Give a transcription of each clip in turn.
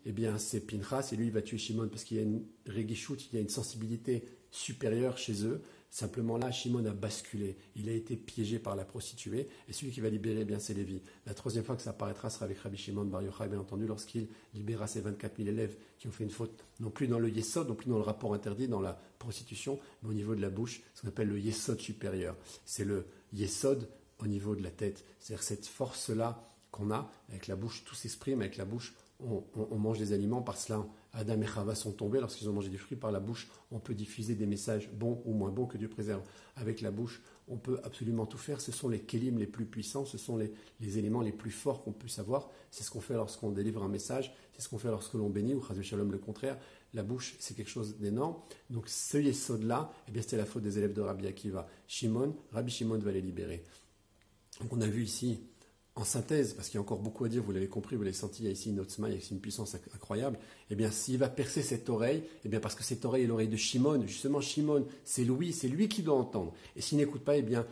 eh bien c'est Pinchas, et lui il va tuer Shimon parce qu'il y a une réguichoute, il y a une sensibilité supérieure chez eux. Simplement là, Shimon a basculé, il a été piégé par la prostituée, et celui qui va libérer, eh bien c'est Lévi. La troisième fois que ça apparaîtra sera avec Rabbi Shimon Bar Yochai, bien entendu, lorsqu'il libérera ses 24 000 élèves qui ont fait une faute, non plus dans le Yesod, non plus dans le rapport interdit, dans la prostitution, mais au niveau de la bouche, ce qu'on appelle le Yesod supérieur. C'est le Yesod au niveau de la tête, c'est-à-dire cette force-là qu'on a, avec la bouche, tout s'exprime, avec la bouche, on mange des aliments, par cela, Adam et Chava sont tombés lorsqu'ils ont mangé des fruits. Par la bouche, on peut diffuser des messages bons ou moins bons, que Dieu préserve. Avec la bouche, on peut absolument tout faire. Ce sont les kélim les plus puissants, ce sont les éléments les plus forts qu'on puisse avoir. C'est ce qu'on fait lorsqu'on délivre un message, c'est ce qu'on fait lorsque l'on bénit, ou Chas v'Shalom le contraire. La bouche, c'est quelque chose d'énorme. Donc ce yesod-là, eh bien, c'était la faute des élèves de Rabbi Akiva. Rabbi Shimon va les libérer. Donc on a vu ici, en synthèse, parce qu'il y a encore beaucoup à dire, vous l'avez compris, vous l'avez senti, il y a ici une otzma, il y a ici une puissance incroyable, eh bien, s'il va percer cette oreille, eh bien, parce que cette oreille est l'oreille de Shimon, justement, Shimon, c'est lui qui doit entendre. Et s'il n'écoute pas, eh bien,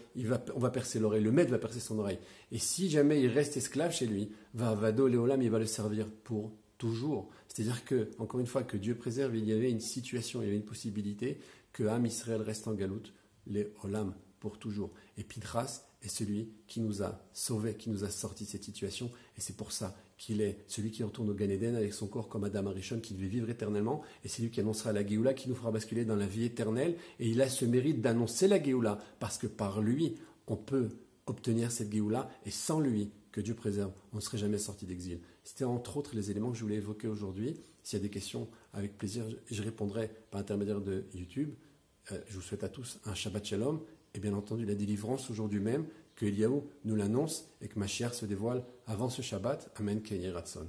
on va percer l'oreille, le maître va percer son oreille. Et si jamais il reste esclave chez lui, Vado Léolam, il va le servir pour toujours. C'est-à-dire que, encore une fois, que Dieu préserve, il y avait une situation, il y avait une possibilité que Am Israël reste en galoute, les Olam, pour toujours. Et Pinchas est celui qui nous a sauvés, qui nous a sortis de cette situation. Et c'est pour ça qu'il est celui qui retourne au Gan Eden avec son corps comme Adam Arishon, qui devait vivre éternellement. Et c'est lui qui annoncera la Géoula, qui nous fera basculer dans la vie éternelle. Et il a ce mérite d'annoncer la Géoula, parce que par lui, on peut obtenir cette Géoula. Et sans lui, que Dieu préserve, on ne serait jamais sorti d'exil. C'était entre autres les éléments que je voulais évoquer aujourd'hui. S'il y a des questions, avec plaisir, je répondrai par intermédiaire de YouTube. Je vous souhaite à tous un Shabbat Shalom. Et bien entendu, la délivrance aujourd'hui même, que Eliaou nous l'annonce et que Mashiach se dévoile avant ce Shabbat. Amen, Kenye Ratson.